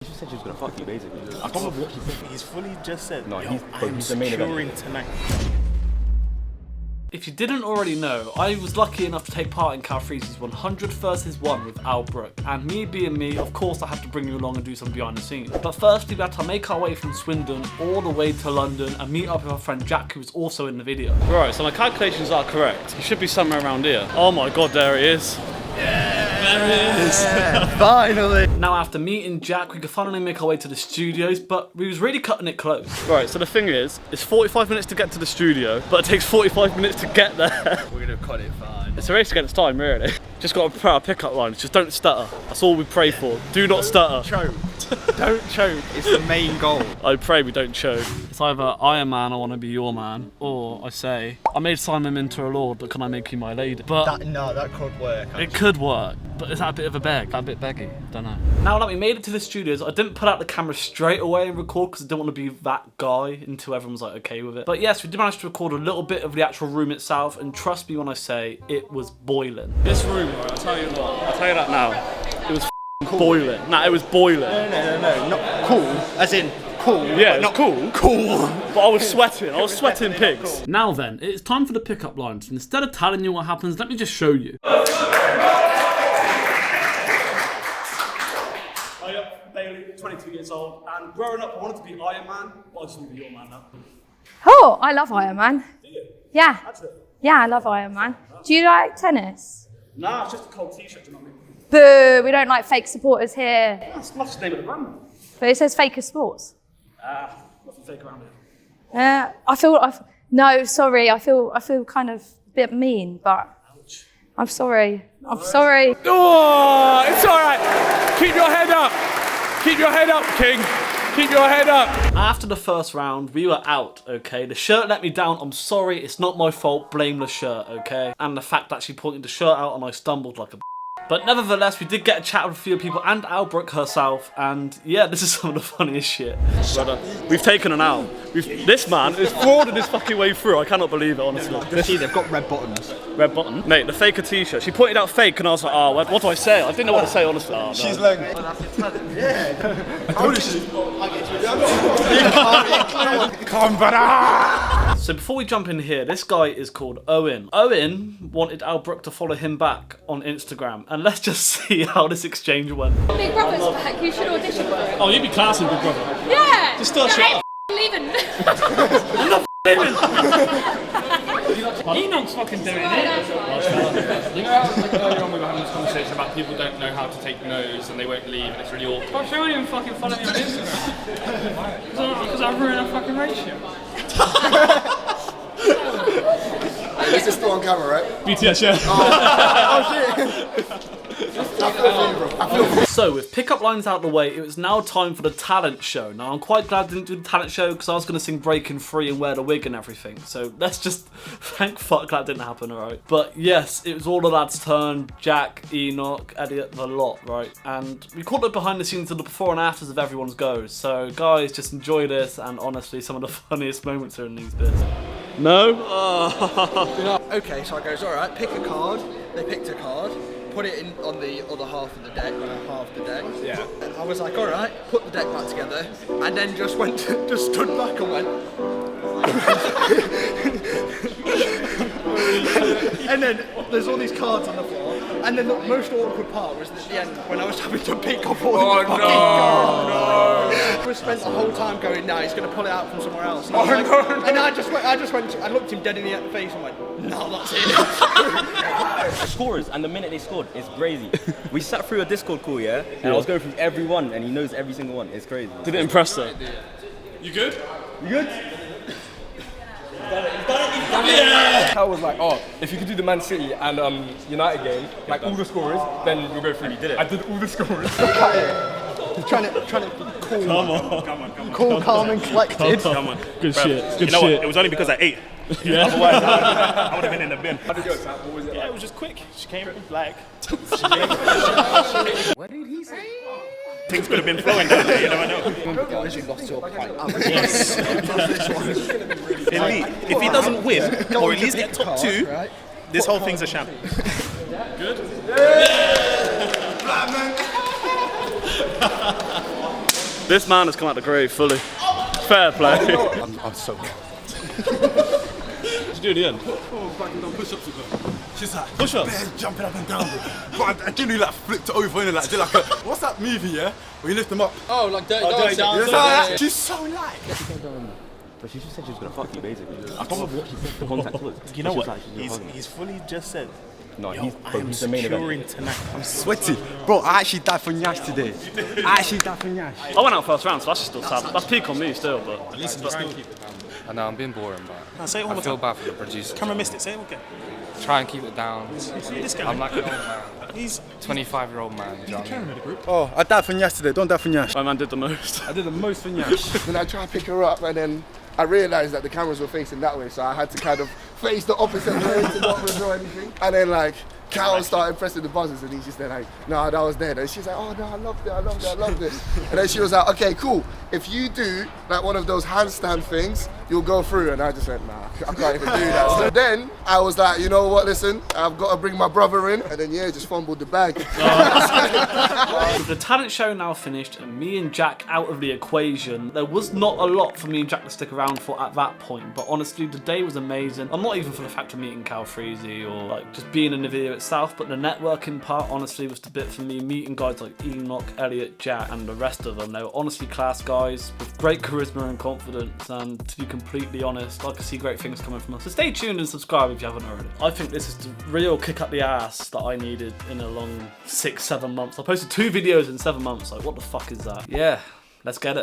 He just said she was gonna fuck you, basically. I can't remember what he said. He's fully just said, no, I'm the main event tonight. If you didn't already know, I was lucky enough to take part in Calfreezy's 100 vs 1 with Elle Brooke, and me being me, of course I had to bring you along and do some behind the scenes. But firstly, we had to make our way from Swindon all the way to London and meet up with our friend Jack, who was also in the video. Right, so my calculations are correct. He should be somewhere around here. Oh my god, there he is. There he is. Finally! Now after meeting Jack, we could finally make our way to the studios, but we was really cutting it close. Right, so the thing is, it's 45 minutes to get to the studio, but it takes 45 minutes to get there. We're gonna cut it fine. It's a race against time, really. Just got to prepare our pickup lines, just don't stutter. That's all we pray for. Do not stutter. Choke. Don't choke. It's the main goal. I pray we don't choke. It's either I am man, I want to be your man, or I say, I made Simon into a lord, but can I make you my lady? But No, that could work. it could work, but is that a bit of a beg? That a bit beggy? Don't know. Now that we made it to the studios, I didn't put out the camera straight away and record because I didn't want to be that guy until everyone was like okay with it. But yes, we did manage to record a little bit of the actual room itself, and trust me when I say it was boiling. This room, right, I'll tell you what, I'll tell you that now, it was boiling. Nah, it was boiling. No, not cool. As in cool. Yeah, it's not cool. Cool. But I was sweating. I was sweating pigs. Cool. Now then, it's time for the pickup lines. And instead of telling you what happens, let me just show you. Bailey, 22 years old, and growing up I wanted to be Iron Man, but I just want to be your man now. Oh, I love Iron Man. Do you? Yeah. That's it. Yeah, I love Iron Man. Do you like tennis? Nah, it's just a cold t-shirt, do you know what I mean? Boo, we don't like fake supporters here. That's the name of the brand. But it says Faker Sports. Nothing fake around here. No, sorry, I feel kind of a bit mean, but Ouch. I'm sorry. I'm sorry. Oh, it's all right. Keep your head up. Keep your head up, King. Keep your head up. After the first round, we were out, okay? The shirt let me down. I'm sorry, it's not my fault. Blame the shirt, okay? And the fact that she pointed the shirt out and I stumbled like a But nevertheless, we did get a chat with a few people and Elle Brooke herself, and yeah, this is some of the funniest shit. But, we've taken an L. This man is frauded his fucking way through. I cannot believe it, honestly. See, they've got red buttons. Red button? Mate, the faker t-shirt. She pointed out fake, and I was like, oh, what do I say? I didn't know what to say, honestly. Oh, no. She's like, So before we jump in here, this guy is called Owen. Owen wanted Elle Brooke to follow him back on Instagram, and let's just see how this exchange went. Big Brother's back, you should audition for it. Oh, you'd be classy, Big Brother. Yeah! Just start shit up. Leaving. Enoch's fucking doing it. You know how like, earlier on we were having this conversation about people don't know how to take no's and they won't leave and it's really awkward. I'm showing him fucking following you on Instagram. Because I've ruined a fucking ratio. This is still on camera, right? BTS, yeah. Oh shit! So with pickup lines out the way, it was now time for the talent show. Now I'm quite glad I didn't do the talent show because I was going to sing Breaking Free and wear the wig and everything. So let's just thank fuck that didn't happen, alright? But yes, it was all the lads' turn. Jack, Enoch, Elliot, the lot, right? And we caught the behind the scenes of the before and afters of everyone's goes. So guys, just enjoy this, and honestly, some of the funniest moments are in these bits. No? Okay, so I goes, all right, pick a card. They picked a card, put it in on the other half of the deck, Yeah. And I was like, all right, put the deck back together, and then just just stood back and went. And then there's all these cards on the floor, and then the most awkward part was at the end when I was having to pick up all the fucking cards. I spent the whole time going, nah, he's going to pull it out from somewhere else. And I just went, I looked him dead in the face and went, no, that's it. The scorers and the minute they scored, it's crazy. We sat through a Discord call, yeah? And I was going through every one and he knows every single one. It's crazy. Did it impress her? You good? You good? Yeah. I was like, oh, if you could do the Man City and United game, like all the scorers, then you'll go through. You did it. I did all the scorers. trying to be cool. Come on. Cool, calm and collected. Come on. Good shit. Good You know shit. what? It was only because I ate. Yeah. Otherwise, I would have been in the bin. How did you go, Sam? What was it? Yeah, it was just quick. She came like. What did he say? Things could have been flowing down there, you never know. Yes. Elite. If he doesn't win, or at least get top two, this whole thing's a sham. Good? This man has come out the grave fully. Fair play. I'm so good. What did you do in the end? Oh, back and down push-ups with her. She's like, Push-ups? bare jumping up and down. Bro, I genuinely like flipped over and like did like a, what's that movie, yeah? Where you lift them up. Oh, like Dirty Dirty Dancing. Dancing. She's so like. But she just said she was gonna fuck you, basically. I can't remember what she said the contact was. You know She was what? like, she's gonna fuck me. He's fully just said, No, yo, he's I'm the main securing event. tonight. I'm sweaty. Bro, I actually died for Nyash today. I actually died for Nyash. I went out first round, so that's just still sad. That's peak on me still, but. I know I'm being boring, No, but say it one I more feel time. bad for the producer. Camera missed it. Say it again. Try and keep it down. This guy. I'm like an old man. He's 25-year-old man. You know what I mean? Oh, I died for Nyash today. Don't die for Nyash. My man did the most. I did the most for Nyash. Then I tried to pick her up, and then I realised that the cameras were facing that way, so I had to kind of face the opposite way to not reveal anything. And then like Cal started pressing the buzzers, and he's just there like, no, that was dead. And she's like, oh no, I loved it, I loved it, I loved it. And then she was like, okay, cool. If you do like one of those handstand things, you'll go through. And I just went, nah, I can't even do that. So then I was like, you know what, listen, I've got to bring my brother in. And then yeah, just fumbled the bag. With the talent show now finished and me and Jack out of the equation, there was not a lot for me and Jack to stick around for at that point, but honestly the day was amazing. I'm not even for the fact of meeting Calfreezy or like just being in the video itself, but the networking part honestly was the bit for me. Meeting guys like Enoch, Elliot, Jack and the rest of them. They were honestly class guys with great charisma and confidence, and to be completely honest, I can see great things coming from us. So stay tuned and subscribe if you haven't already. I think this is the real kick up the ass that I needed in a long 6-7 months. I posted 2 videos in 7 months, like what the fuck is that? Yeah, let's get it.